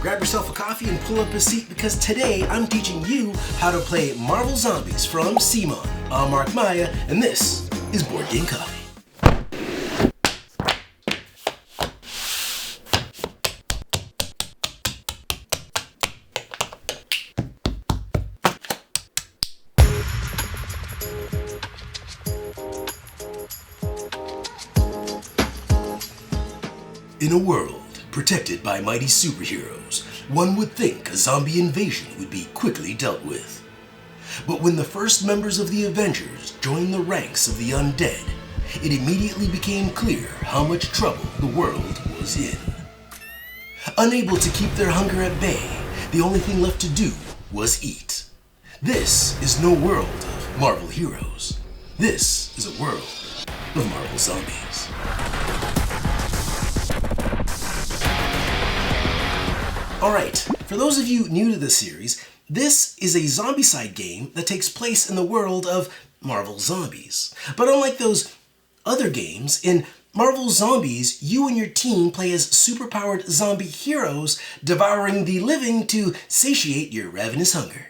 Grab yourself a coffee and pull up a seat because today I'm teaching you how to play Marvel Zombies from CMON. I'm Mark Maya and this is Board Game Coffee. In a world protected by mighty superheroes, one would think a zombie invasion would be quickly dealt with. But when the first members of the Avengers joined the ranks of the undead, it immediately became clear how much trouble the world was in. Unable to keep their hunger at bay, the only thing left to do was eat. This is no world of Marvel heroes. This is a world of Marvel zombies. Alright, for those of you new to this series, this is a Zombicide game that takes place in the world of Marvel Zombies. But unlike those other games, in Marvel Zombies, you and your team play as superpowered zombie heroes, devouring the living to satiate your ravenous hunger.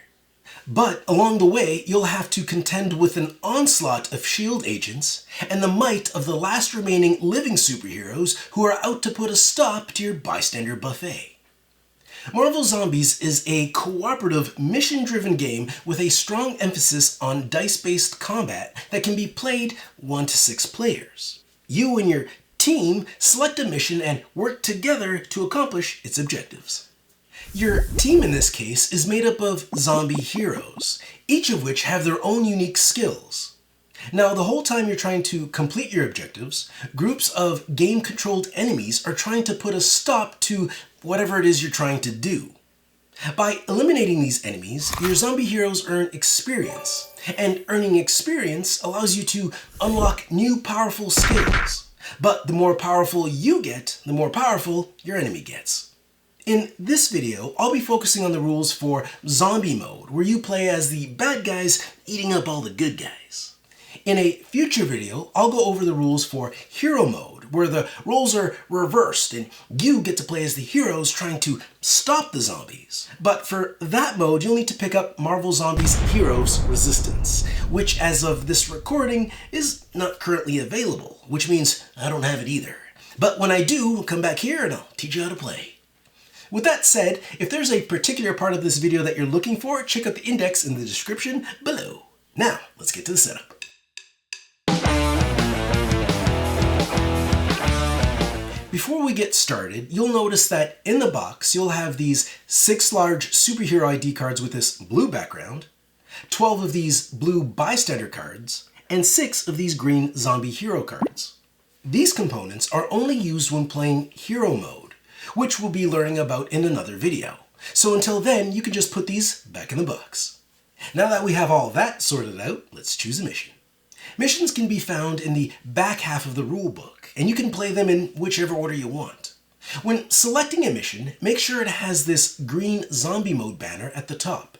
But along the way, you'll have to contend with an onslaught of S.H.I.E.L.D. agents and the might of the last remaining living superheroes who are out to put a stop to your bystander buffet. Marvel Zombies is a cooperative, mission-driven game with a strong emphasis on dice-based combat that can be played 1 to 6 players. You and your team select a mission and work together to accomplish its objectives. Your team in this case is made up of zombie heroes, each of which have their own unique skills. Now, the whole time you're trying to complete your objectives, groups of game-controlled enemies are trying to put a stop to whatever it is you're trying to do. By eliminating these enemies, your zombie heroes earn experience, and earning experience allows you to unlock new powerful skills. But the more powerful you get, the more powerful your enemy gets. In this video, I'll be focusing on the rules for Zombie Mode, where you play as the bad guys eating up all the good guys. In a future video, I'll go over the rules for Hero Mode, where the roles are reversed and you get to play as the heroes trying to stop the zombies. But for that mode, you'll need to pick up Marvel Zombies Heroes Resistance, which as of this recording is not currently available, which means I don't have it either. But when I do, I'll come back here and I'll teach you how to play. With that said, if there's a particular part of this video that you're looking for, check out the index in the description below. Now, let's get to the setup. Before we get started, you'll notice that in the box you'll have these 6 large superhero ID cards with this blue background, 12 of these blue bystander cards, and 6 of these green zombie hero cards. These components are only used when playing Hero Mode, which we'll be learning about in another video. So until then, you can just put these back in the box. Now that we have all that sorted out, let's choose a mission. Missions can be found in the back half of the rulebook, and you can play them in whichever order you want. When selecting a mission, make sure it has this green Zombie Mode banner at the top.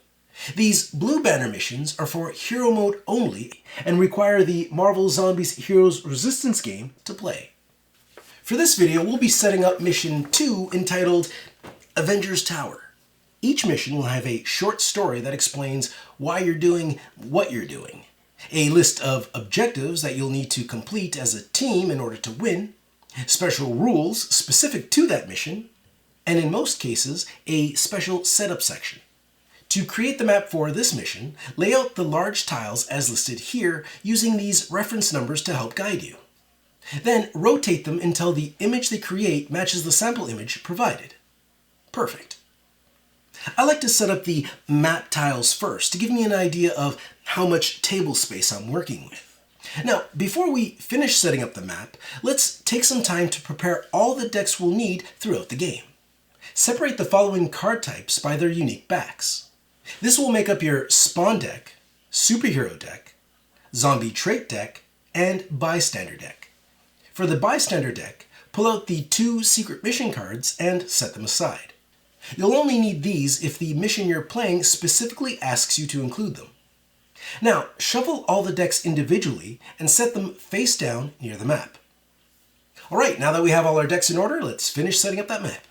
These blue banner missions are for Hero Mode only and require the Marvel Zombies Heroes Resistance game to play. For this video, we'll be setting up Mission 2 entitled Avengers Tower. Each mission will have a short story that explains why you're doing what you're doing, a list of objectives that you'll need to complete as a team in order to win, special rules specific to that mission, and in most cases, a special setup section. To create the map for this mission, lay out the large tiles as listed here using these reference numbers to help guide you. Then rotate them until the image they create matches the sample image provided. Perfect. I like to set up the map tiles first to give me an idea of how much table space I'm working with. Now, before we finish setting up the map, let's take some time to prepare all the decks we'll need throughout the game. Separate the following card types by their unique backs. This will make up your Spawn deck, Superhero deck, Zombie Trait deck, and Bystander deck. For the Bystander deck, pull out the 2 secret mission cards and set them aside. You'll only need these if the mission you're playing specifically asks you to include them. Now, shuffle all the decks individually and set them face down near the map. Alright, now that we have all our decks in order, let's finish setting up that map.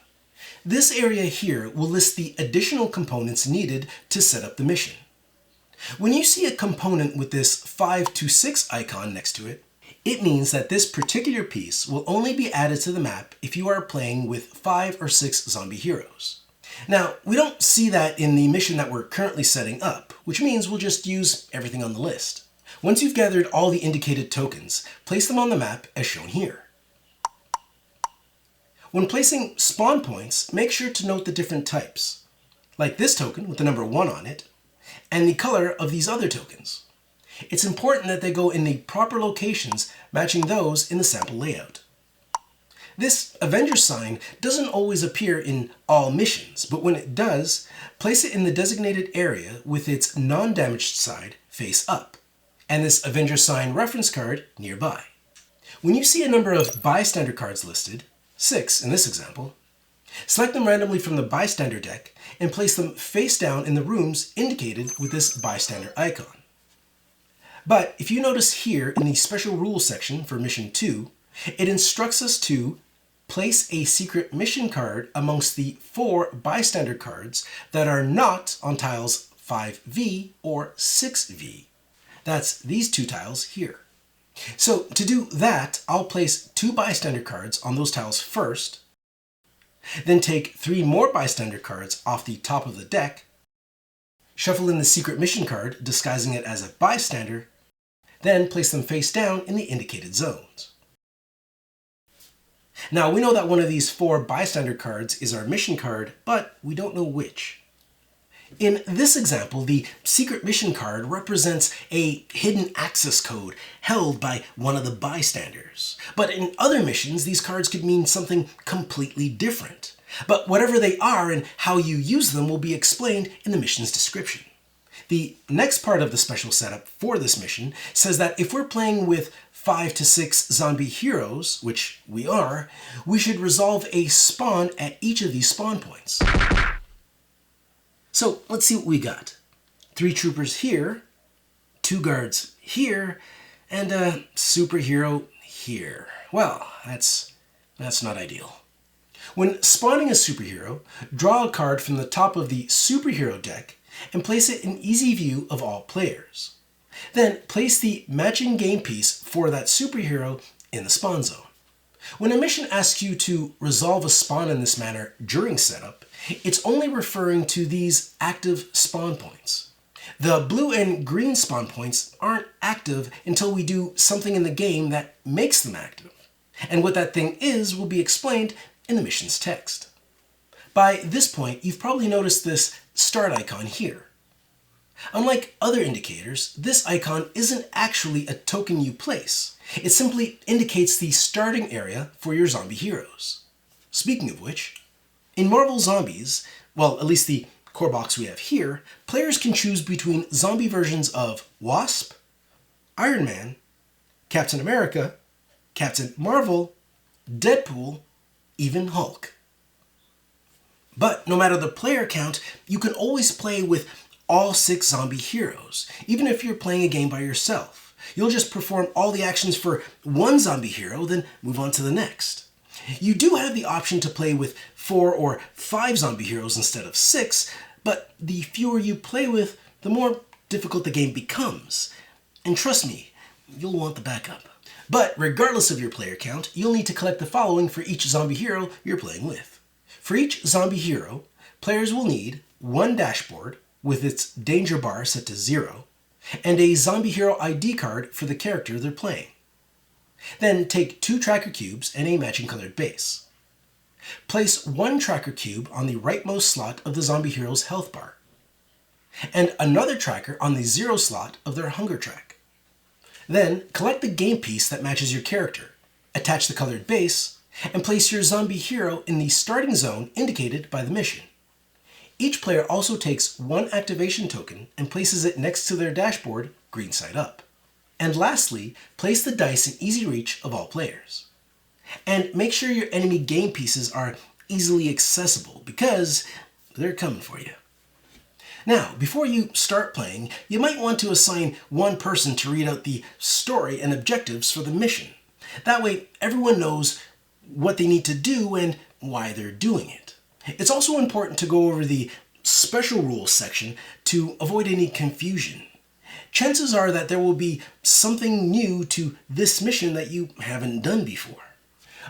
This area here will list the additional components needed to set up the mission. When you see a component with this 5 to 6 icon next to it, it means that this particular piece will only be added to the map if you are playing with 5 or 6 zombie heroes. Now, we don't see that in the mission that we're currently setting up, which means we'll just use everything on the list. Once you've gathered all the indicated tokens, place them on the map as shown here. When placing spawn points, make sure to note the different types, like this token with the number 1 on it, and the color of these other tokens. It's important that they go in the proper locations, matching those in the sample layout. This Avengers Sign doesn't always appear in all missions, but when it does, place it in the designated area with its non-damaged side face up, and this Avengers Sign reference card nearby. When you see a number of bystander cards listed, 6 in this example, select them randomly from the bystander deck and place them face down in the rooms indicated with this bystander icon. But if you notice here in the special rules section for mission 2, it instructs us to place a secret mission card amongst the 4 bystander cards that are not on tiles 5V or 6V. That's these 2 tiles here. So to do that, I'll place 2 bystander cards on those tiles first, then take 3 more bystander cards off the top of the deck, shuffle in the secret mission card disguising it as a bystander, then place them face down in the indicated zones. Now we know that one of these 4 bystander cards is our mission card, but we don't know which. In this example, the secret mission card represents a hidden access code held by one of the bystanders. But in other missions, these cards could mean something completely different. But whatever they are and how you use them will be explained in the mission's description. The next part of the special setup for this mission says that if we're playing with 5 to 6 zombie heroes, which we are, we should resolve a spawn at each of these spawn points. So let's see what we got. 3 troopers here, 2 guards here, and a superhero here. Well, that's not ideal. When spawning a superhero, draw a card from the top of the superhero deck and place it in easy view of all players. Then place the matching game piece for that superhero in the spawn zone. When a mission asks you to resolve a spawn in this manner during setup, it's only referring to these active spawn points. The blue and green spawn points aren't active until we do something in the game that makes them active. And what that thing is will be explained in the mission's text. By this point, you've probably noticed this start icon here. Unlike other indicators, this icon isn't actually a token you place. It simply indicates the starting area for your zombie heroes. Speaking of which, in Marvel Zombies, well, at least the core box we have here, players can choose between zombie versions of Wasp, Iron Man, Captain America, Captain Marvel, Deadpool, even Hulk. But no matter the player count, you can always play with all 6 zombie heroes, even if you're playing a game by yourself. You'll just perform all the actions for one zombie hero, then move on to the next. You do have the option to play with 4 or 5 zombie heroes instead of 6, but the fewer you play with, the more difficult the game becomes. And trust me, you'll want the backup. But regardless of your player count, you'll need to collect the following for each zombie hero you're playing with. For each zombie hero, players will need 1 dashboard with its danger bar set to 0, and a zombie hero ID card for the character they're playing. Then take 2 tracker cubes and a matching colored base. Place 1 tracker cube on the rightmost slot of the zombie hero's health bar, and another tracker on the 0 slot of their hunger track. Then collect the game piece that matches your character, attach the colored base, and place your zombie hero in the starting zone indicated by the mission. Each player also takes 1 activation token and places it next to their dashboard, green side up. And lastly, place the dice in easy reach of all players. And make sure your enemy game pieces are easily accessible, because they're coming for you. Now, before you start playing, you might want to assign one person to read out the story and objectives for the mission. That way, everyone knows what they need to do and why they're doing it. It's also important to go over the special rules section to avoid any confusion. Chances are that there will be something new to this mission that you haven't done before.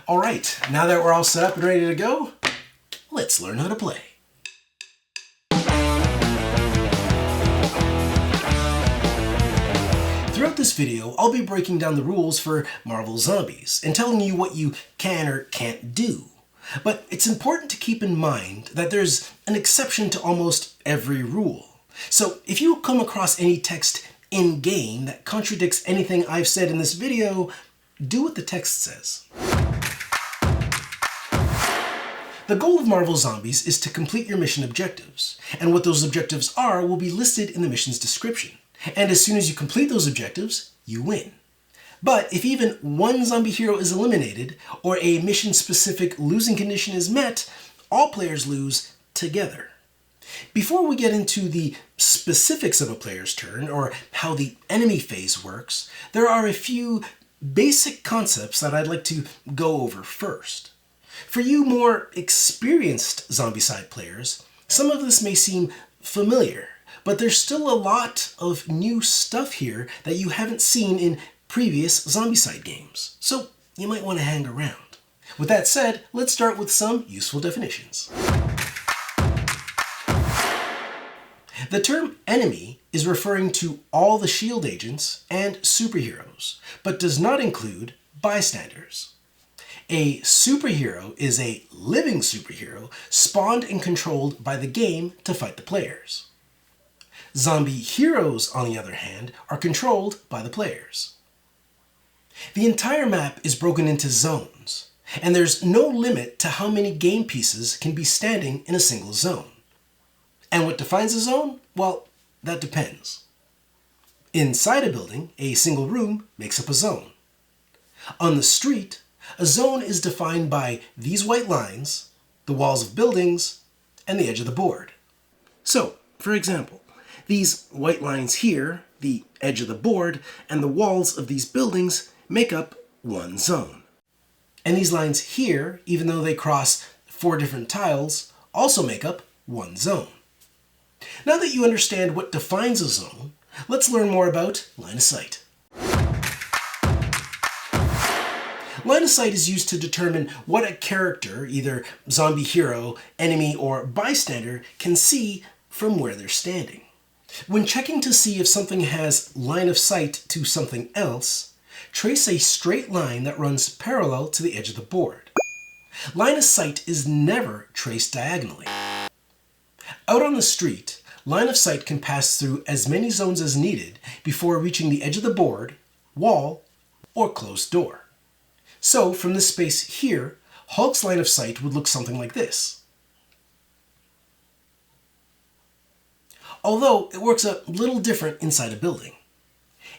Alright, now that we're all set up and ready to go, let's learn how to play. Throughout this video, I'll be breaking down the rules for Marvel Zombies and telling you what you can or can't do. But it's important to keep in mind that there's an exception to almost every rule. So if you come across any text in-game that contradicts anything I've said in this video, do what the text says. The goal of Marvel Zombies is to complete your mission objectives, and what those objectives are will be listed in the mission's description. And as soon as you complete those objectives, you win. But if even one zombie hero is eliminated, or a mission-specific losing condition is met, all players lose together. Before we get into the specifics of a player's turn, or how the enemy phase works, there are a few basic concepts that I'd like to go over first. For you more experienced Zombicide players, some of this may seem familiar, but there's still a lot of new stuff here that you haven't seen in previous Zombicide games, so you might want to hang around. With that said, let's start with some useful definitions. The term enemy is referring to all the shield agents and superheroes, but does not include bystanders. A superhero is a living superhero spawned and controlled by the game to fight the players. Zombie heroes, on the other hand, are controlled by the players. The entire map is broken into zones, and there's no limit to how many game pieces can be standing in a single zone. And what defines a zone? Well, that depends. Inside a building, a single room makes up a zone. On the street, a zone is defined by these white lines, the walls of buildings, and the edge of the board. So, for example, these white lines here, the edge of the board, and the walls of these buildings make up one zone. And these lines here, even though they cross 4 different tiles, also make up one zone. Now that you understand what defines a zone, let's learn more about line of sight. Line of sight is used to determine what a character, either zombie hero, enemy, or bystander, can see from where they're standing. When checking to see if something has line of sight to something else, trace a straight line that runs parallel to the edge of the board. Line of sight is never traced diagonally. Out on the street, line of sight can pass through as many zones as needed before reaching the edge of the board, wall, or closed door. So, from this space here, Hulk's line of sight would look something like this. Although it works a little different inside a building.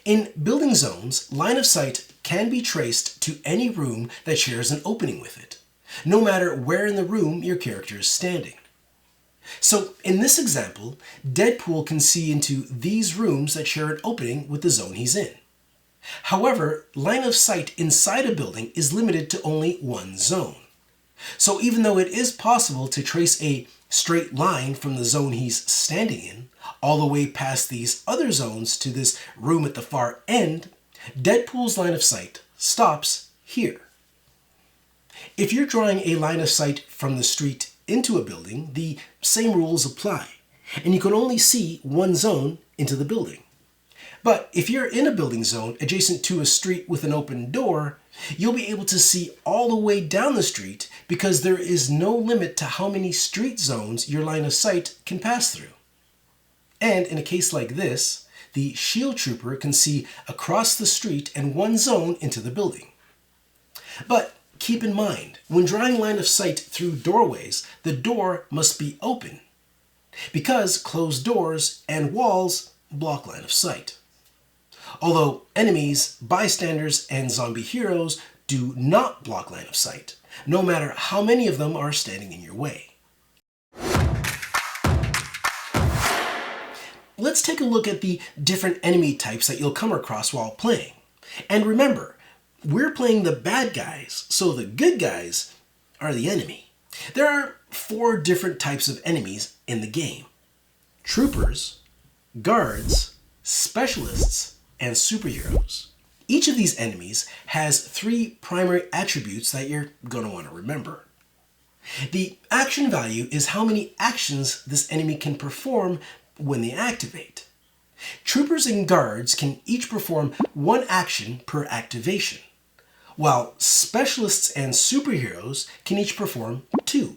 In building zones, line of sight can be traced to any room that shares an opening with it, no matter where in the room your character is standing. So, in this example, Deadpool can see into these rooms that share an opening with the zone he's in. However, line of sight inside a building is limited to only one zone. So even though it is possible to trace a straight line from the zone he's standing in, all the way past these other zones to this room at the far end, Deadpool's line of sight stops here. If you're drawing a line of sight from the street into a building, the same rules apply, and you can only see one zone into the building. But if you're in a building zone adjacent to a street with an open door, you'll be able to see all the way down the street because there is no limit to how many street zones your line of sight can pass through. And in a case like this, the shield trooper can see across the street and one zone into the building. But keep in mind, when drawing line of sight through doorways, the door must be open, because closed doors and walls block line of sight. Although enemies, bystanders, and zombie heroes do not block line of sight, no matter how many of them are standing in your way. let's take a look at the different enemy types that you'll come across while playing. And remember, we're playing the bad guys, so the good guys are the enemy. There are 4 different types of enemies in the game: troopers, guards, specialists, and superheroes. Each of these enemies has 3 primary attributes that you're going to want to remember. The action value is how many actions this enemy can perform when they activate. Troopers and guards can each perform 1 action per activation, while specialists and superheroes can each perform 2.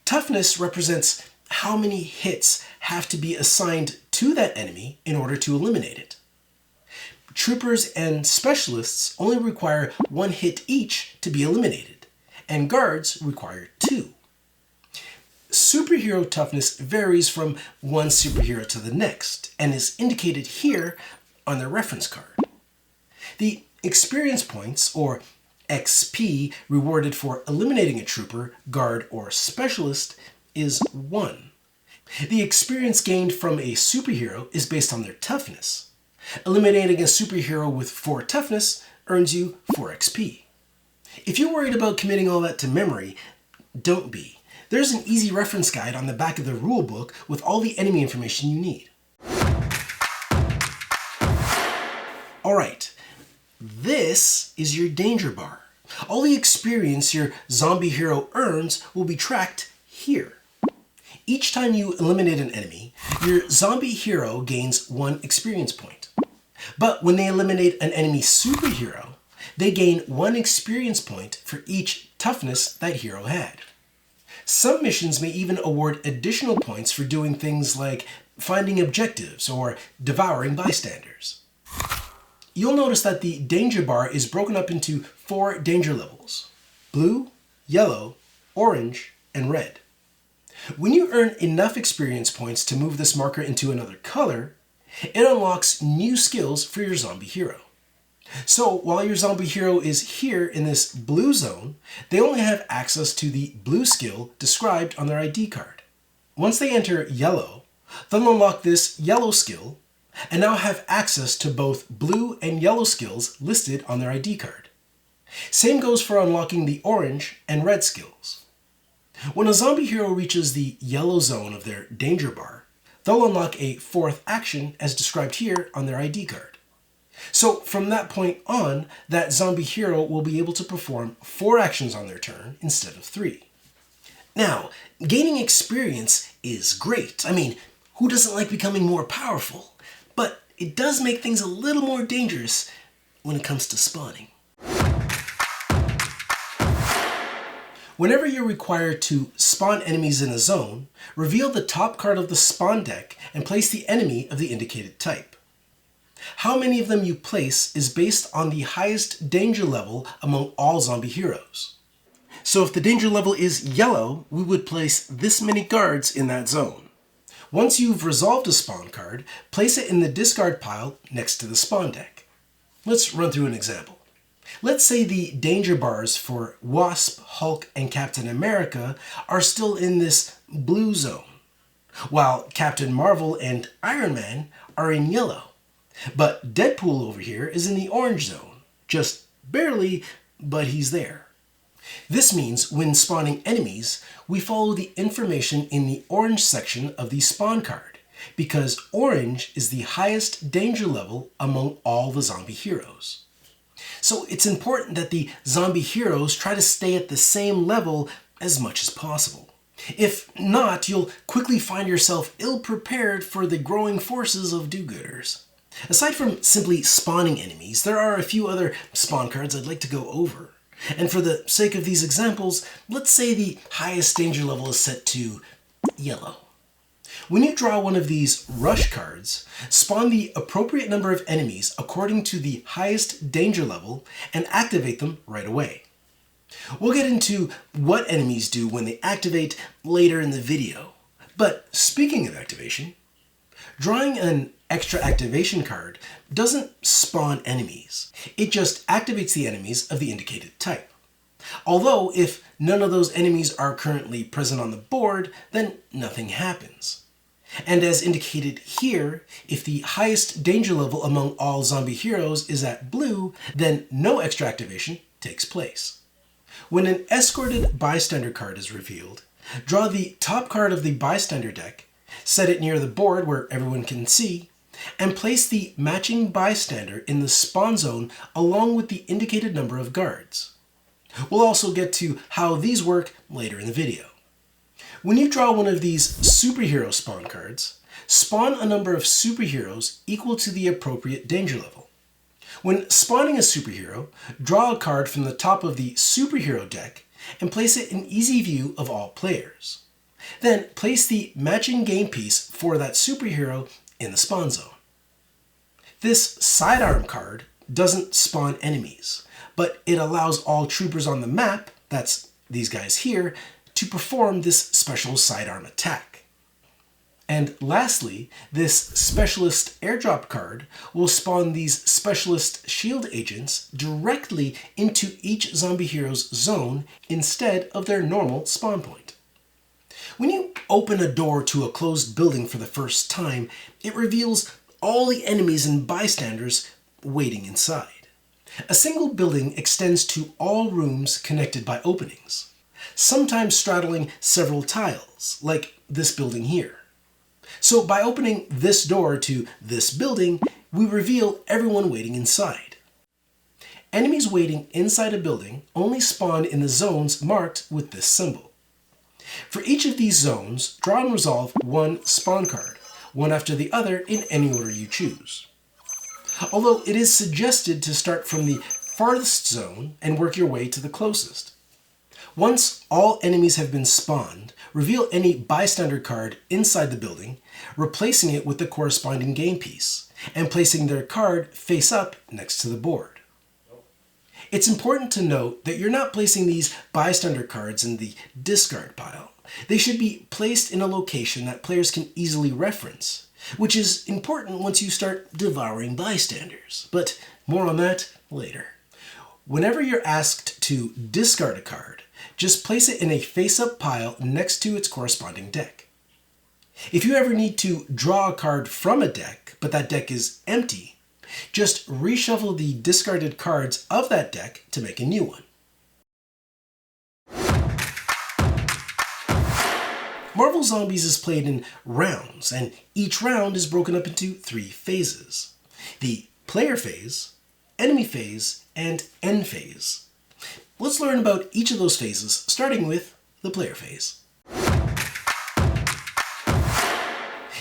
Toughness represents how many hits have to be assigned to that enemy in order to eliminate it. Troopers and specialists only require 1 hit each to be eliminated, and guards require 2. Superhero toughness varies from one superhero to the next and is indicated here on their reference card. The experience points, or XP, rewarded for eliminating a trooper, guard, or specialist is 1. The experience gained from a superhero is based on their toughness. Eliminating a superhero with 4 toughness earns you 4 XP. If you're worried about committing all that to memory, don't be. There's an easy reference guide on the back of the rulebook with all the enemy information you need. Alright, this is your danger bar. All the experience your zombie hero earns will be tracked here. Each time you eliminate an enemy, your zombie hero gains 1 experience point. But when they eliminate an enemy superhero, they gain 1 experience point for each toughness that hero had. Some missions may even award additional points for doing things like finding objectives or devouring bystanders. You'll notice that the danger bar is broken up into 4 danger levels: blue, yellow, orange, and red. When you earn enough experience points to move this marker into another color, it unlocks new skills for your zombie hero. So while your zombie hero is here in this blue zone, they only have access to the blue skill described on their ID card. Once they enter yellow, they'll unlock this yellow skill and now have access to both blue and yellow skills listed on their ID card. Same goes for unlocking the orange and red skills. When a zombie hero reaches the yellow zone of their danger bar, they'll unlock a 4th action as described here on their ID card. So from that point on, that zombie hero will be able to perform 4 actions on their turn instead of 3. Now, gaining experience is great. I mean, who doesn't like becoming more powerful? But it does make things a little more dangerous when it comes to spawning. Whenever you're required to spawn enemies in a zone, reveal the top card of the spawn deck and place the enemy of the indicated type. How many of them you place is based on the highest danger level among all zombie heroes. So if the danger level is yellow, we would place this many guards in that zone. Once you've resolved a spawn card, place it in the discard pile next to the spawn deck. Let's run through an example. Let's say the danger bars for Wasp, Hulk, and Captain America are still in this blue zone, while Captain Marvel and Iron Man are in yellow. But Deadpool over here is in the orange zone, just barely, but he's there. This means when spawning enemies, we follow the information in the orange section of the spawn card, because orange is the highest danger level among all the zombie heroes. So it's important that the zombie heroes try to stay at the same level as much as possible. If not, you'll quickly find yourself ill-prepared for the growing forces of do-gooders. Aside from simply spawning enemies, there are a few other spawn cards I'd like to go over. And for the sake of these examples, let's say the highest danger level is set to yellow. When you draw one of these rush cards, spawn the appropriate number of enemies according to the highest danger level and activate them right away. We'll get into what enemies do when they activate later in the video. But speaking of activation, drawing an extra activation card doesn't spawn enemies. It just activates the enemies of the indicated type. Although, if none of those enemies are currently present on the board, then nothing happens. And as indicated here, if the highest danger level among all zombie heroes is at blue, then no extra activation takes place. When an Escorted Bystander card is revealed, draw the top card of the Bystander deck, set it near the board where everyone can see, and place the matching Bystander in the spawn zone along with the indicated number of guards. We'll also get to how these work later in the video. When you draw one of these superhero spawn cards, spawn a number of superheroes equal to the appropriate danger level. When spawning a superhero, draw a card from the top of the superhero deck and place it in easy view of all players. Then place the matching game piece for that superhero in the spawn zone. This sidearm card doesn't spawn enemies, but it allows all troopers on the map, that's these guys here, to perform this special sidearm attack. And lastly, this specialist airdrop card will spawn these specialist shield agents directly into each zombie hero's zone instead of their normal spawn point. When you open a door to a closed building for the first time, it reveals all the enemies and bystanders waiting inside. A single building extends to all rooms connected by openings, sometimes straddling several tiles, like this building here. So by opening this door to this building, we reveal everyone waiting inside. Enemies waiting inside a building only spawn in the zones marked with this symbol. For each of these zones, draw and resolve one spawn card, one after the other in any order you choose. Although it is suggested to start from the farthest zone and work your way to the closest. Once all enemies have been spawned, reveal any bystander card inside the building, replacing it with the corresponding game piece, and placing their card face up next to the board. It's important to note that you're not placing these bystander cards in the discard pile. They should be placed in a location that players can easily reference, which is important once you start devouring bystanders, but more on that later. Whenever you're asked to discard a card, just place it in a face-up pile next to its corresponding deck. If you ever need to draw a card from a deck, but that deck is empty, just reshuffle the discarded cards of that deck to make a new one. Marvel Zombies is played in rounds, and each round is broken up into 3 phases: the player phase, enemy phase, and end phase. Let's learn about each of those phases, starting with the player phase.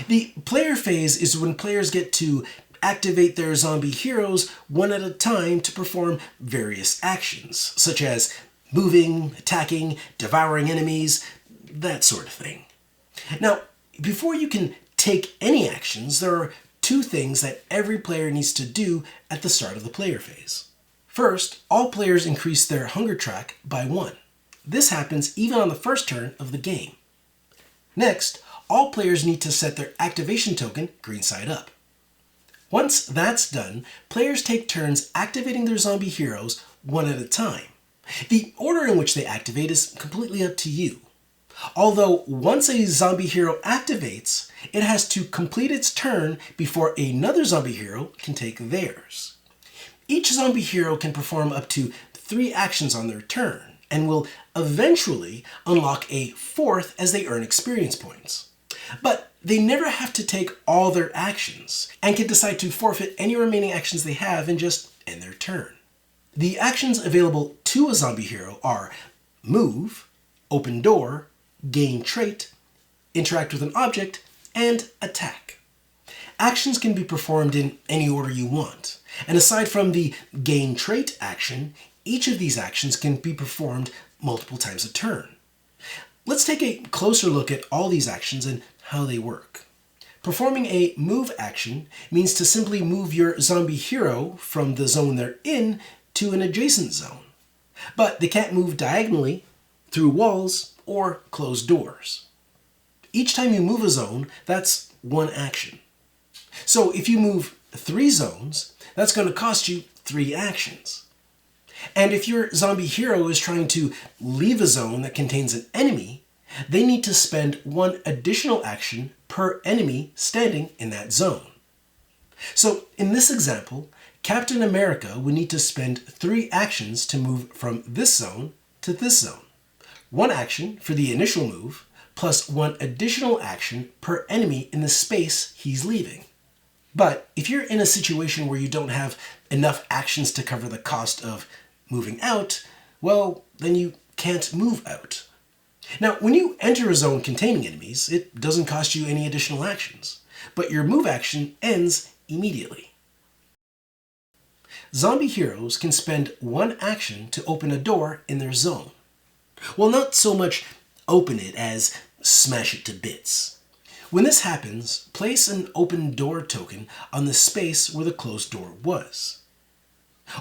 The player phase is when players get to activate their zombie heroes one at a time to perform various actions, such as moving, attacking, devouring enemies, that sort of thing. Now, before you can take any actions, there are 2 things that every player needs to do at the start of the player phase. First, all players increase their hunger track by 1. This happens even on the first turn of the game. Next, all players need to set their activation token green side up. Once that's done, players take turns activating their zombie heroes one at a time. The order in which they activate is completely up to you. Although once a zombie hero activates, it has to complete its turn before another zombie hero can take theirs. Each zombie hero can perform up to 3 actions on their turn, and will eventually unlock a 4th as they earn experience points. But they never have to take all their actions, and can decide to forfeit any remaining actions they have and just end their turn. The actions available to a zombie hero are move, open door, gain trait, interact with an object, and attack. Actions can be performed in any order you want, and aside from the gain trait action, each of these actions can be performed multiple times a turn. Let's take a closer look at all these actions and how they work. Performing a move action means to simply move your zombie hero from the zone they're in to an adjacent zone, but they can't move diagonally, through walls, or close doors. Each time you move a zone, that's 1 action. So if you move 3 zones, that's going to cost you 3 actions. And if your zombie hero is trying to leave a zone that contains an enemy, they need to spend 1 additional action per enemy standing in that zone. So in this example, Captain America would need to spend 3 actions to move from this zone to this zone. 1 action for the initial move, plus 1 additional action per enemy in the space he's leaving. But if you're in a situation where you don't have enough actions to cover the cost of moving out, well, then you can't move out. Now, when you enter a zone containing enemies, it doesn't cost you any additional actions, but your move action ends immediately. Zombie heroes can spend 1 action to open a door in their zone. Well, not so much open it as smash it to bits. When this happens, place an open door token on the space where the closed door was.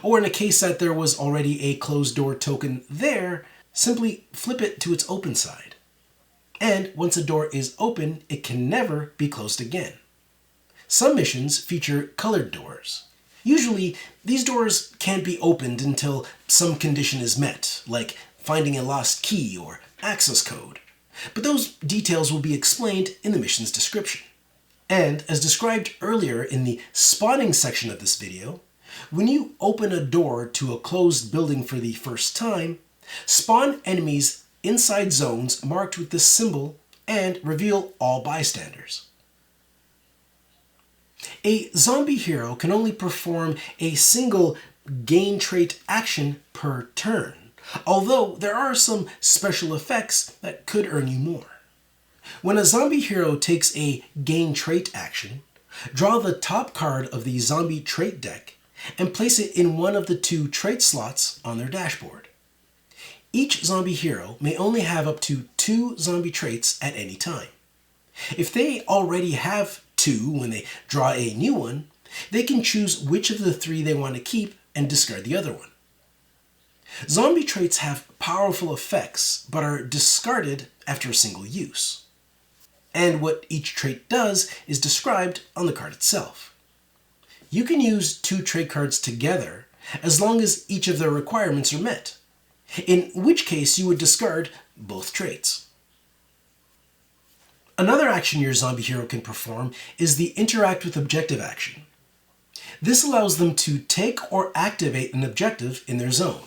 Or in a case that there was already a closed door token there, simply flip it to its open side. And once a door is open, it can never be closed again. Some missions feature colored doors. Usually, these doors can't be opened until some condition is met, like finding a lost key or access code. But those details will be explained in the mission's description. And as described earlier in the spawning section of this video, when you open a door to a closed building for the first time, spawn enemies inside zones marked with this symbol and reveal all bystanders. A zombie hero can only perform a single gain trait action per turn, although there are some special effects that could earn you more. When a zombie hero takes a gain trait action, draw the top card of the zombie trait deck and place it in one of the 2 trait slots on their dashboard. Each zombie hero may only have up to 2 zombie traits at any time. If they already have 2 when they draw a new one, they can choose which of the 3 they want to keep and discard the other one. Zombie traits have powerful effects, but are discarded after a single use. And what each trait does is described on the card itself. You can use 2 trait cards together as long as each of their requirements are met, in which case you would discard both traits. Another action your zombie hero can perform is the interact with objective action. This allows them to take or activate an objective in their zone.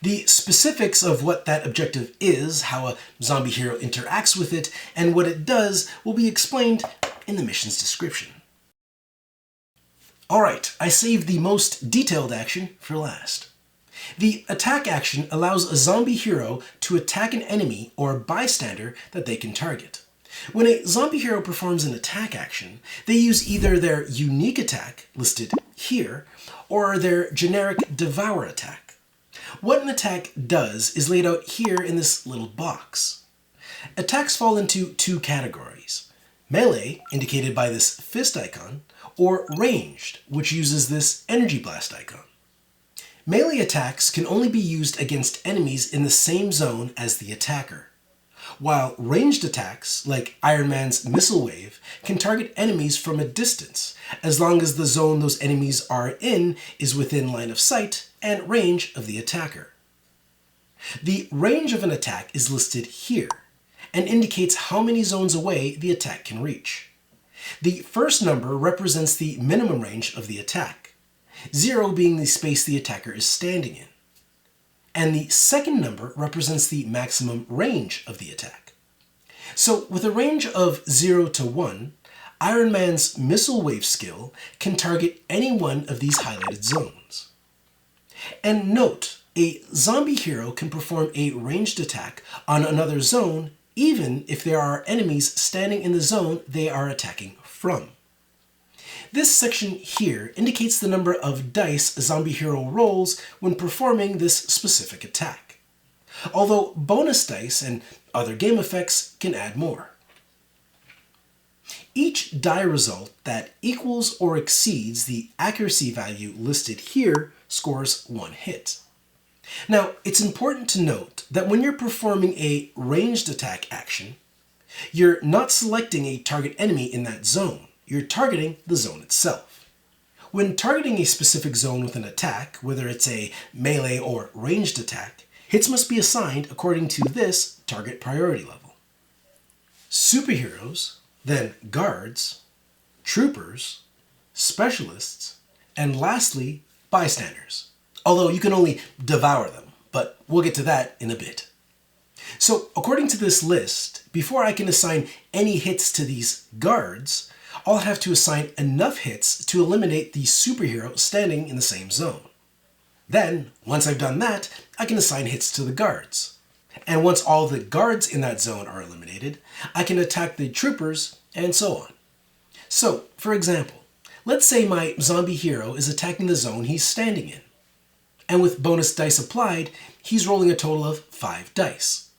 The specifics of what that objective is, how a zombie hero interacts with it, and what it does will be explained in the mission's description. Alright, I saved the most detailed action for last. The attack action allows a zombie hero to attack an enemy or bystander that they can target. When a zombie hero performs an attack action, they use either their unique attack, listed here, or their generic Devour attack. What an attack does is laid out here in this little box. Attacks fall into 2 categories: melee, indicated by this fist icon, or ranged, which uses this energy blast icon. Melee attacks can only be used against enemies in the same zone as the attacker, while ranged attacks, like Iron Man's missile wave, can target enemies from a distance, as long as the zone those enemies are in is within line of sight and range of the attacker. The range of an attack is listed here, and indicates how many zones away the attack can reach. The first number represents the minimum range of the attack, 0 being the space the attacker is standing in. And the second number represents the maximum range of the attack. So with a range of 0 to 1, Iron Man's missile wave skill can target any one of these highlighted zones. And note, a zombie hero can perform a ranged attack on another zone even if there are enemies standing in the zone they are attacking from. This section here indicates the number of dice a zombie hero rolls when performing this specific attack, although bonus dice and other game effects can add more. Each die result that equals or exceeds the accuracy value listed here scores 1 hit. Now, it's important to note that when you're performing a ranged attack action, you're not selecting a target enemy in that zone. You're targeting the zone itself. When targeting a specific zone with an attack, whether it's a melee or ranged attack, hits must be assigned according to this target priority level. superheroes, then guards, troopers, specialists, and lastly, bystanders. Although you can only devour them, but we'll get to that in a bit. So according to this list, before I can assign any hits to these guards, I'll have to assign enough hits to eliminate the superhero standing in the same zone. Then, once I've done that, I can assign hits to the guards. And once all the guards in that zone are eliminated, I can attack the troopers, and so on. So, for example, let's say my zombie hero is attacking the zone he's standing in. And with bonus dice applied, he's rolling a total of 5 dice.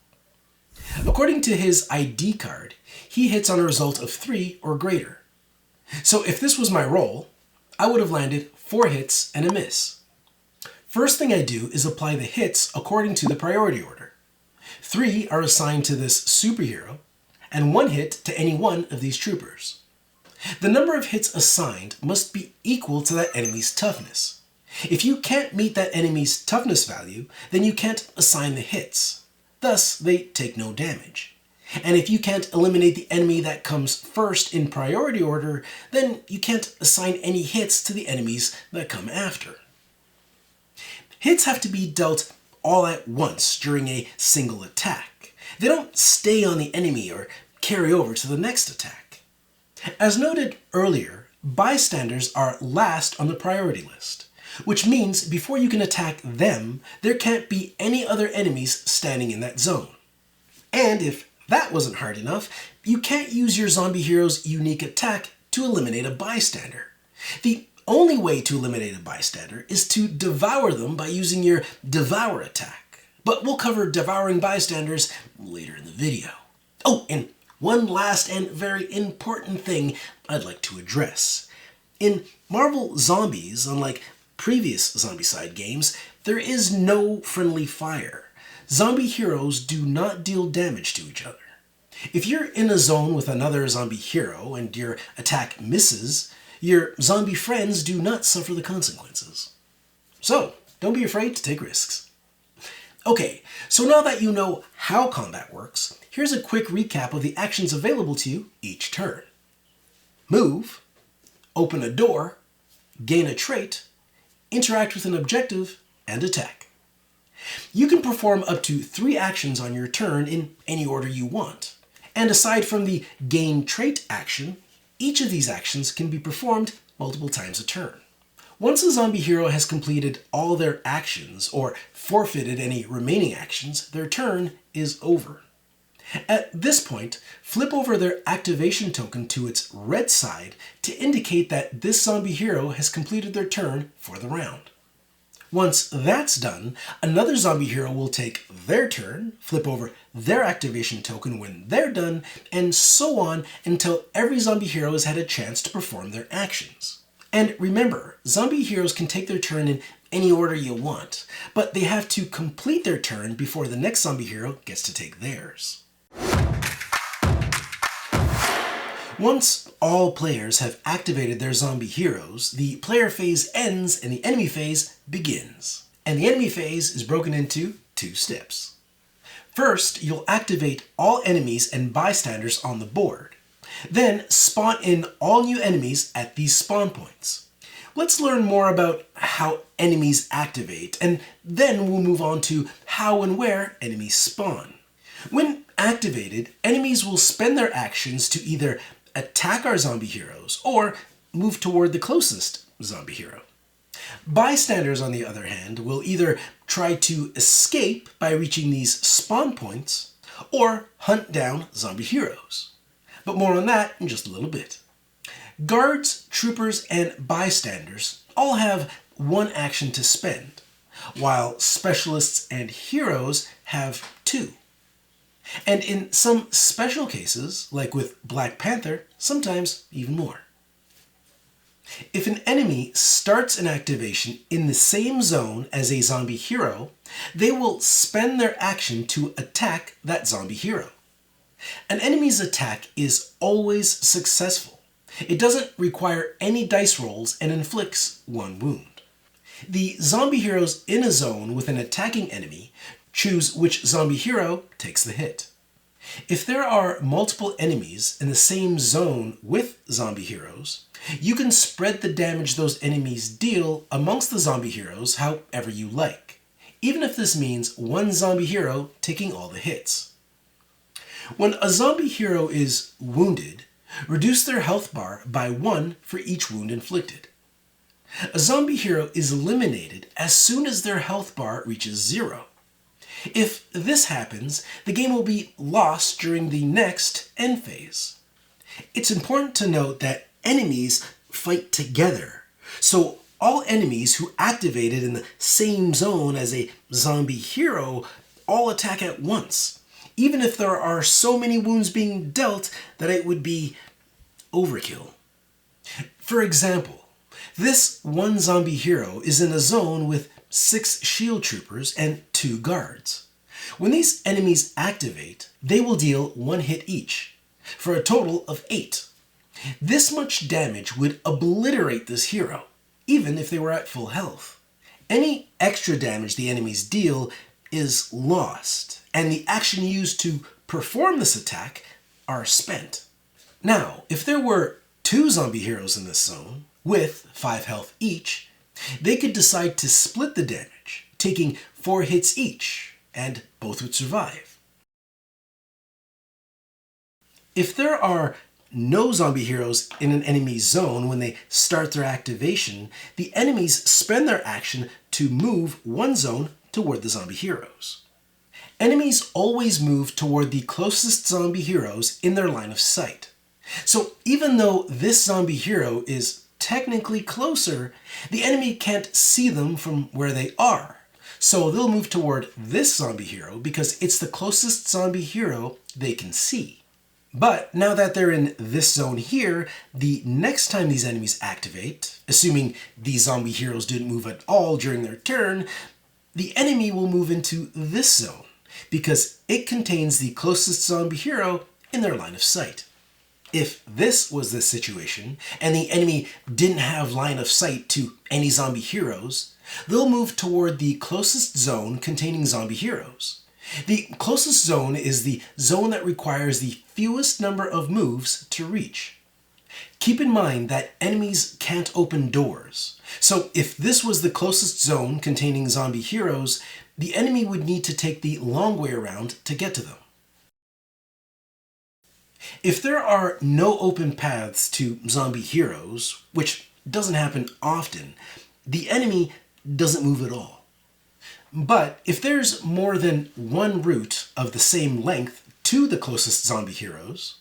According to his ID card, he hits on a result of 3 or greater. So if this was my roll, I would have landed 4 hits and a miss. First thing I do is apply the hits according to the priority order. 3 are assigned to this superhero, and 1 hit to any one of these troopers. The number of hits assigned must be equal to that enemy's toughness. If you can't meet that enemy's toughness value, then you can't assign the hits. Thus, they take no damage. And if you can't eliminate the enemy that comes first in priority order, then you can't assign any hits to the enemies that come after. Hits have to be dealt all at once during a single attack. They don't stay on the enemy or carry over to the next attack. As noted earlier, bystanders are last on the priority list, which means before you can attack them, there can't be any other enemies standing in that zone. And if that wasn't hard enough, you can't use your zombie hero's unique attack to eliminate a bystander. The only way to eliminate a bystander is to devour them by using your Devour attack. But we'll cover Devouring Bystanders later in the video. Oh, and one last and very important thing I'd like to address. In Marvel Zombies, unlike previous Zombicide games, there is no friendly fire. Zombie heroes do not deal damage to each other. If you're in a zone with another zombie hero and your attack misses, your zombie friends do not suffer the consequences. So, don't be afraid to take risks. Okay, so now that you know how combat works, here's a quick recap of the actions available to you each turn. Move, open a door, gain a trait, interact with an objective, and attack. You can perform up to 3 actions on your turn in any order you want. And aside from the gain trait action, each of these actions can be performed multiple times a turn. Once a zombie hero has completed all their actions or forfeited any remaining actions, their turn is over. At this point, flip over their activation token to its red side to indicate that this zombie hero has completed their turn for the round. Once that's done, another zombie hero will take their turn, flip over their activation token when they're done, and so on until every zombie hero has had a chance to perform their actions. And remember, zombie heroes can take their turn in any order you want, but they have to complete their turn before the next zombie hero gets to take theirs. Once all players have activated their zombie heroes, the player phase ends and the enemy phase begins. And the enemy phase is broken into 2 steps. First, you'll activate all enemies and bystanders on the board. Then spawn in all new enemies at these spawn points. Let's learn more about how enemies activate, and then we'll move on to how and where enemies spawn. When activated, enemies will spend their actions to either attack our zombie heroes or move toward the closest zombie hero. Bystanders, on the other hand, will either try to escape by reaching these spawn points or hunt down zombie heroes. But more on that in just a little bit. Guards, troopers, and bystanders all have 1 action to spend, while specialists and heroes have 2. And in some special cases, like with Black Panther, sometimes even more. If an enemy starts an activation in the same zone as a zombie hero, they will spend their action to attack that zombie hero. An enemy's attack is always successful. It doesn't require any dice rolls and inflicts 1 wound. The zombie heroes in a zone with an attacking enemy choose which zombie hero takes the hit. If there are multiple enemies in the same zone with zombie heroes, you can spread the damage those enemies deal amongst the zombie heroes however you like, even if this means one zombie hero taking all the hits. When a zombie hero is wounded, reduce their health bar by 1 for each wound inflicted. A zombie hero is eliminated as soon as their health bar reaches 0. If this happens, the game will be lost during the next end phase. It's important to note that enemies fight together, so all enemies who activated in the same zone as a zombie hero all attack at once, even if there are so many wounds being dealt that it would be overkill. For example, this one zombie hero is in a zone with 6 shield troopers and 2 guards. When these enemies activate, they will deal 1 hit each, for a total of 8. This much damage would obliterate this hero, even if they were at full health. Any extra damage the enemies deal is lost, and the action used to perform this attack are spent. Now, if there were 2 zombie heroes in this zone, with 5 health each, they could decide to split the damage, taking 4 hits each, and both would survive. If there are no zombie heroes in an enemy's zone when they start their activation, the enemies spend their action to move one zone toward the zombie heroes. Enemies always move toward the closest zombie heroes in their line of sight. So even though this zombie hero is technically closer, the enemy can't see them from where they are. So they'll move toward this zombie hero because it's the closest zombie hero they can see. But now that they're in this zone here, the next time these enemies activate, assuming these zombie heroes didn't move at all during their turn, the enemy will move into this zone because it contains the closest zombie hero in their line of sight. If this was the situation, and the enemy didn't have line of sight to any zombie heroes, they'll move toward the closest zone containing zombie heroes. The closest zone is the zone that requires the fewest number of moves to reach. Keep in mind that enemies can't open doors, so if this was the closest zone containing zombie heroes, the enemy would need to take the long way around to get to them. If there are no open paths to zombie heroes, which doesn't happen often, the enemy doesn't move at all. But if there's more than one route of the same length to the closest zombie heroes,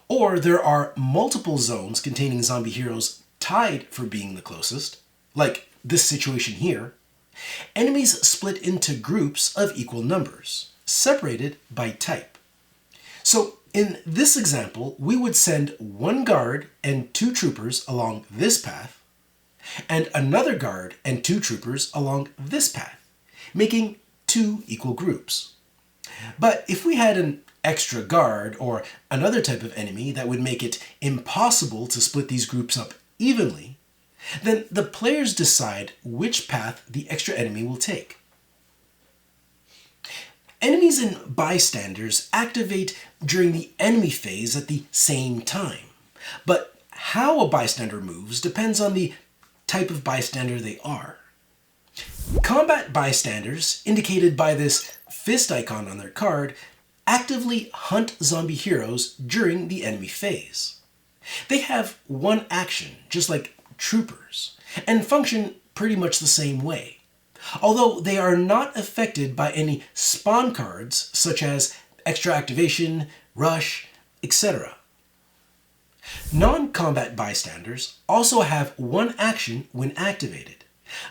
or there are multiple zones containing zombie heroes tied for being the closest, like this situation here, enemies split into groups of equal numbers, separated by type. So in this example, we would send 1 guard and 2 troopers along this path, and another guard and 2 troopers along this path, making 2 equal groups. But if we had an extra guard or another type of enemy that would make it impossible to split these groups up evenly, then the players decide which path the extra enemy will take. Enemies and bystanders activate during the enemy phase at the same time, but how a bystander moves depends on the type of bystander they are. Combat bystanders, indicated by this fist icon on their card, actively hunt zombie heroes during the enemy phase. They have one action, just like troopers, and function pretty much the same way, although they are not affected by any spawn cards such as extra activation, rush, etc. Non-combat bystanders also have one action when activated,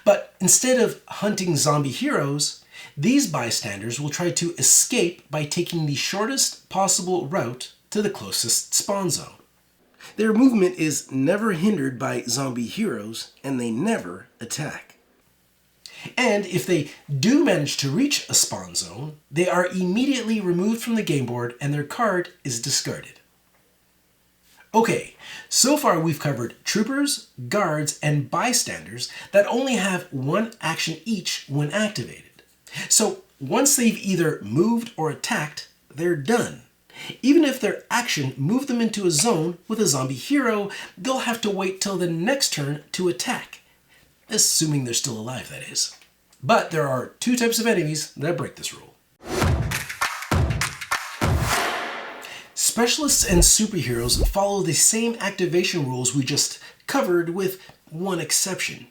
but instead of hunting zombie heroes, these bystanders will try to escape by taking the shortest possible route to the closest spawn zone. Their movement is never hindered by zombie heroes, and they never attack. And if they do manage to reach a spawn zone, they are immediately removed from the game board and their card is discarded. Okay, so far we've covered troopers, guards, and bystanders that only have one action each when activated. So once they've either moved or attacked, they're done, Even if their action moved them into a zone with a zombie hero, they'll have to wait till the next turn to attack. Assuming they're still alive, that is. But there are two types of enemies that break this rule. Specialists and superheroes follow the same activation rules we just covered, with one exception.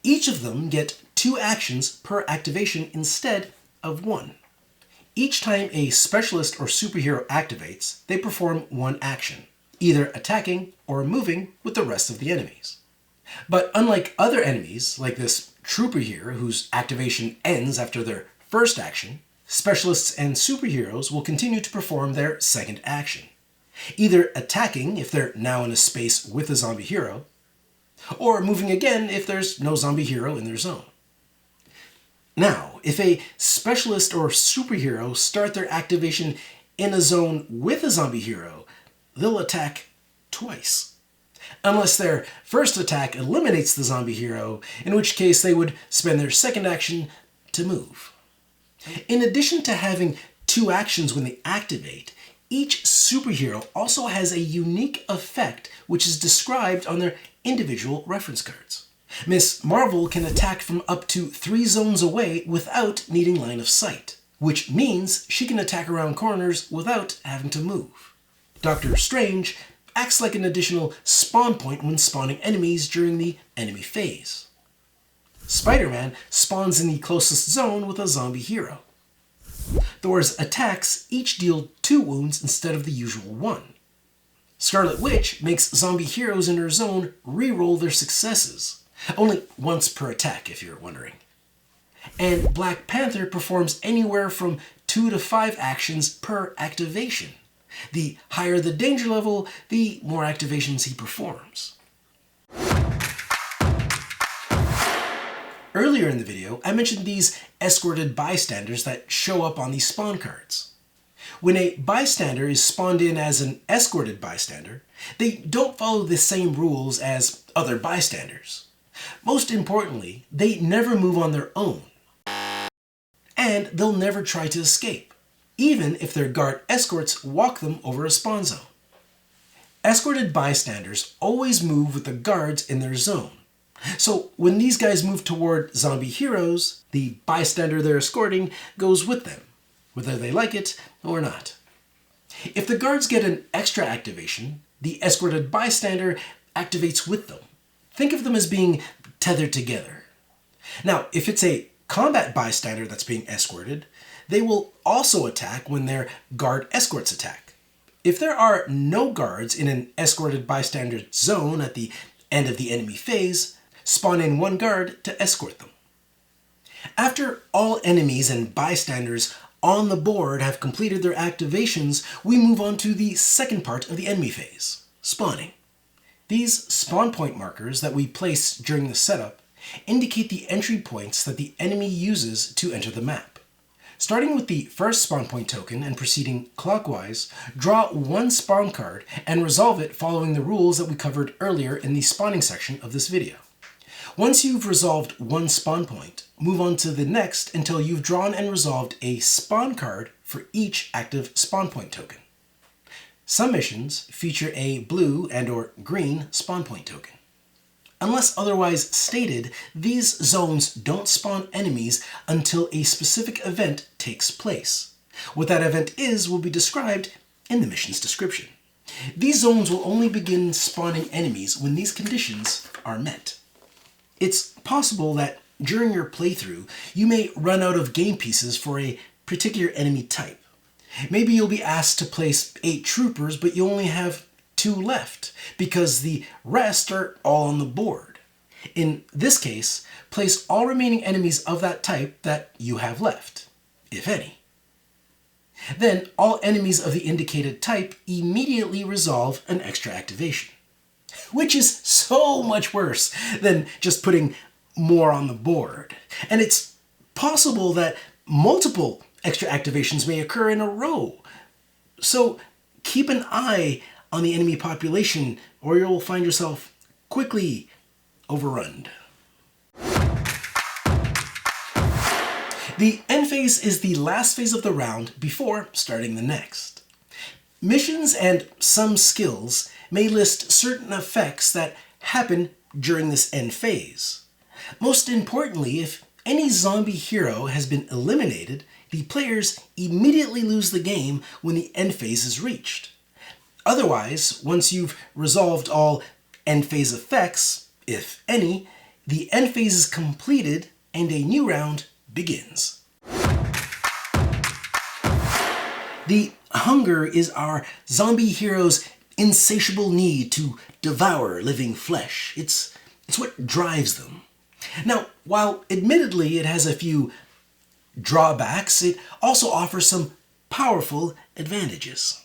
Each of them get 2 actions per activation instead of 1. Each time a specialist or superhero activates, they perform 1 action, either attacking or moving with the rest of the enemies. But unlike other enemies, like this trooper here whose activation ends after their first action, specialists and superheroes will continue to perform their second action, either attacking if they're now in a space with a zombie hero, or moving again if there's no zombie hero in their zone. Now, if a specialist or superhero start their activation in a zone with a zombie hero, they'll attack twice. Unless their first attack eliminates the zombie hero, in which case they would spend their second action to move. In addition to having 2 actions when they activate, each superhero also has a unique effect which is described on their individual reference cards. Miss Marvel can attack from up to 3 zones away without needing line of sight, which means she can attack around corners without having to move. Doctor Strange acts like an additional spawn point when spawning enemies during the enemy phase. Spider-Man spawns in the closest zone with a zombie hero. Thor's attacks each deal 2 wounds instead of the usual 1. Scarlet Witch makes zombie heroes in her zone re-roll their successes, only once per attack if you're wondering. And Black Panther performs anywhere from 2 to 5 actions per activation. The higher the danger level, the more activations he performs. Earlier in the video, I mentioned these Escorted Bystanders that show up on these spawn cards. When a bystander is spawned in as an Escorted Bystander, they don't follow the same rules as other bystanders. Most importantly, they never move on their own. And they'll never try to escape, even if their guard escorts walk them over a spawn zone. Escorted Bystanders always move with the guards in their zone. So when these guys move toward zombie heroes, the bystander they're escorting goes with them, whether they like it or not. If the guards get an extra activation, the Escorted Bystander activates with them. Think of them as being tethered together. Now, if it's a combat bystander that's being escorted, they will also attack when their guard escorts attack. If there are no guards in an Escorted Bystander zone at the end of the enemy phase, spawn in 1 guard to escort them. After all enemies and bystanders on the board have completed their activations, we move on to the second part of the enemy phase, spawning. These spawn point markers that we place during the setup indicate the entry points that the enemy uses to enter the map. Starting with the first spawn point token and proceeding clockwise, draw 1 spawn card and resolve it following the rules that we covered earlier in the spawning section of this video. Once you've resolved 1 spawn point, move on to the next until you've drawn and resolved a spawn card for each active spawn point token. Some missions feature a blue and/or green spawn point token. Unless otherwise stated, these zones don't spawn enemies until a specific event takes place. What that event is will be described in the mission's description. These zones will only begin spawning enemies when these conditions are met. It's possible that during your playthrough, you may run out of game pieces for a particular enemy type. Maybe you'll be asked to place 8 troopers, but you only have 2 left, because the rest are all on the board. In this case, place all remaining enemies of that type that you have left, if any. Then all enemies of the indicated type immediately resolve an extra activation, which is so much worse than just putting more on the board. And it's possible that multiple extra activations may occur in a row. So keep an eye on the enemy population, or you'll find yourself quickly overrun. The end phase is the last phase of the round before starting the next. Missions and some skills may list certain effects that happen during this end phase. Most importantly, if any zombie hero has been eliminated, the players immediately lose the game when the end phase is reached. Otherwise, once you've resolved all end phase effects, if any, the end phase is completed and a new round begins. The hunger is our zombie hero's insatiable need to devour living flesh. It's what drives them. Now, while admittedly it has a few drawbacks, it also offers some powerful advantages.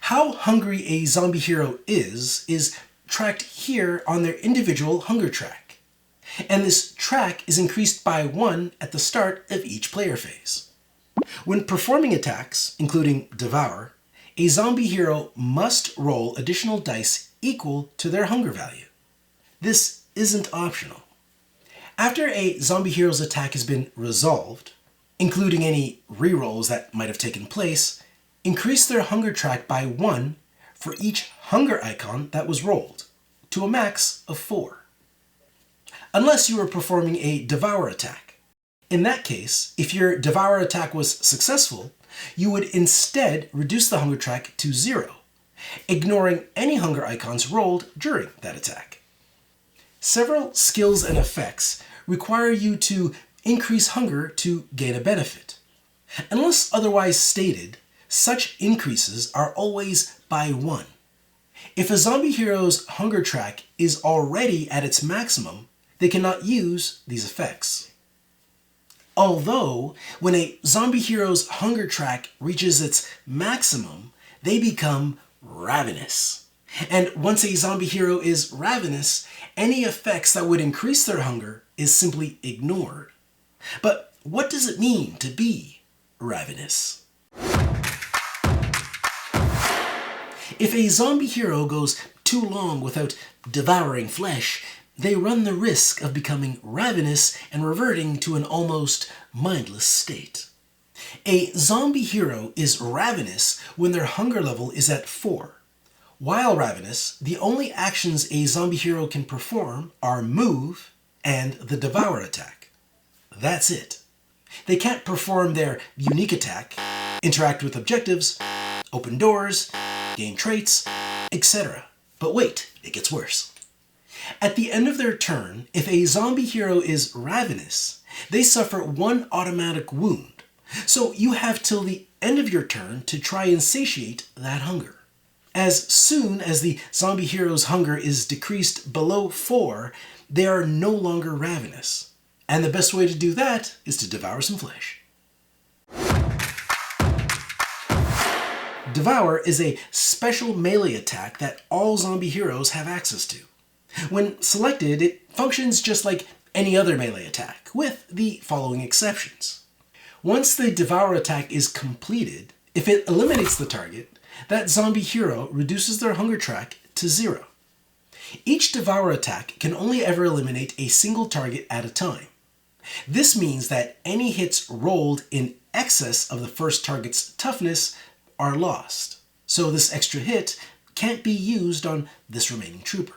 How hungry a zombie hero is tracked here on their individual hunger track. And this track is increased by 1 at the start of each player phase. When performing attacks, including Devour, a zombie hero must roll additional dice equal to their hunger value. This isn't optional. After a zombie hero's attack has been resolved, including any rerolls that might have taken place, increase their hunger track by 1 for each hunger icon that was rolled, to a max of 4. Unless you are performing a Devour attack. In that case, if your Devour attack was successful, you would instead reduce the hunger track to 0, ignoring any hunger icons rolled during that attack. Several skills and effects require you to increase hunger to gain a benefit. Unless otherwise stated, such increases are always by 1. If a zombie hero's hunger track is already at its maximum, they cannot use these effects. Although, when a zombie hero's hunger track reaches its maximum, they become ravenous. And once a zombie hero is ravenous, any effects that would increase their hunger is simply ignored. But what does it mean to be ravenous? If a zombie hero goes too long without devouring flesh, they run the risk of becoming ravenous and reverting to an almost mindless state. A zombie hero is ravenous when their hunger level is at 4. While ravenous, the only actions a zombie hero can perform are move and the Devour attack. That's it. They can't perform their unique attack, interact with objectives, open doors, gain traits, etc. But wait, it gets worse. At the end of their turn, if a zombie hero is ravenous, they suffer 1 automatic wound. So you have till the end of your turn to try and satiate that hunger. As soon as the zombie hero's hunger is decreased below 4, they are no longer ravenous. And the best way to do that is to devour some flesh. Devour is a special melee attack that all zombie heroes have access to. When selected, it functions just like any other melee attack, with the following exceptions. Once the Devour attack is completed, if it eliminates the target, that zombie hero reduces their hunger track to 0. Each Devour attack can only ever eliminate a single target at a time. This means that any hits rolled in excess of the first target's toughness are lost, so this extra hit can't be used on this remaining trooper.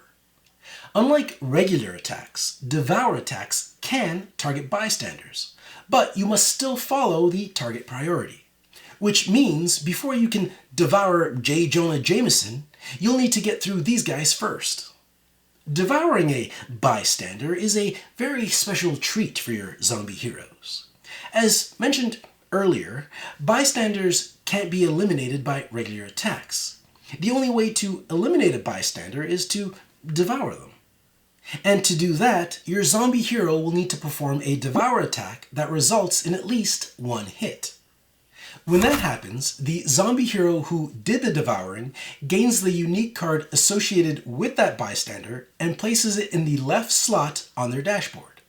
Unlike regular attacks, Devour attacks can target bystanders, but you must still follow the target priority. Which means before you can devour J. Jonah Jameson, you'll need to get through these guys first. Devouring a bystander is a very special treat for your zombie heroes. As mentioned earlier, bystanders can't be eliminated by regular attacks. The only way to eliminate a bystander is to devour them. And to do that, your zombie hero will need to perform a Devour attack that results in at least 1 hit. When that happens, the zombie hero who did the devouring gains the unique card associated with that bystander and places it in the left slot on their dashboard.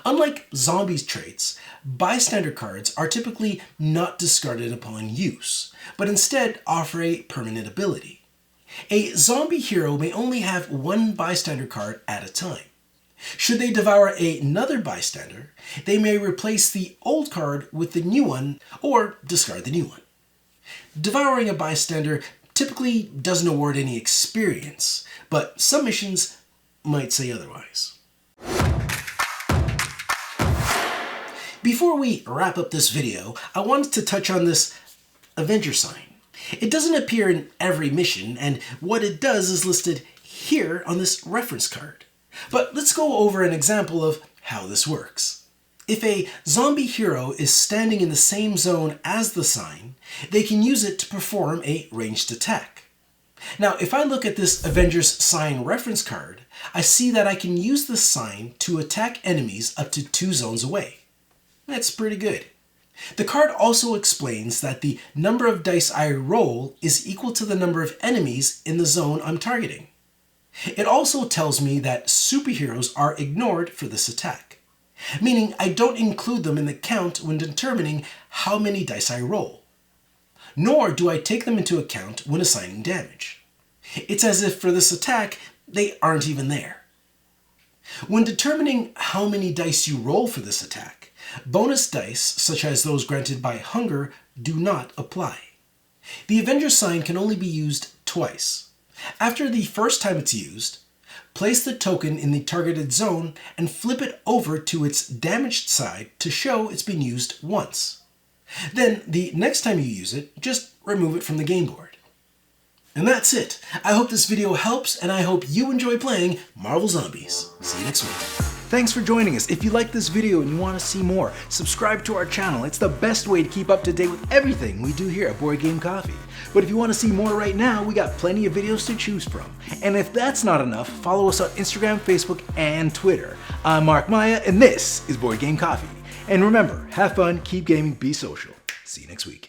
Unlike zombies' traits, bystander cards are typically not discarded upon use, but instead offer a permanent ability. A zombie hero may only have 1 bystander card at a time. Should they devour another bystander, they may replace the old card with the new one or discard the new one. Devouring a bystander typically doesn't award any experience, but some missions might say otherwise. Before we wrap up this video, I wanted to touch on this Avengers Sign. It doesn't appear in every mission, and what it does is listed here on this reference card. But let's go over an example of how this works. If a zombie hero is standing in the same zone as the sign, they can use it to perform a ranged attack. Now, if I look at this Avengers Sign reference card, I see that I can use this sign to attack enemies up to 2 zones away. That's pretty good. The card also explains that the number of dice I roll is equal to the number of enemies in the zone I'm targeting. It also tells me that superheroes are ignored for this attack, meaning I don't include them in the count when determining how many dice I roll, nor do I take them into account when assigning damage. It's as if for this attack, they aren't even there. When determining how many dice you roll for this attack, bonus dice, such as those granted by hunger, do not apply. The Avengers Sign can only be used twice. After the first time it's used, place the token in the targeted zone and flip it over to its damaged side to show it's been used once. Then, the next time you use it, just remove it from the game board. And that's it. I hope this video helps, and I hope you enjoy playing Marvel Zombies. See you next week. Thanks for joining us. If you like this video and you want to see more, subscribe to our channel. It's the best way to keep up to date with everything we do here at Board Game Coffee. But if you want to see more right now, we got plenty of videos to choose from. And if that's not enough, follow us on Instagram, Facebook, and Twitter. I'm Mark Maya, and this is Board Game Coffee. And remember, have fun, keep gaming, be social. See you next week.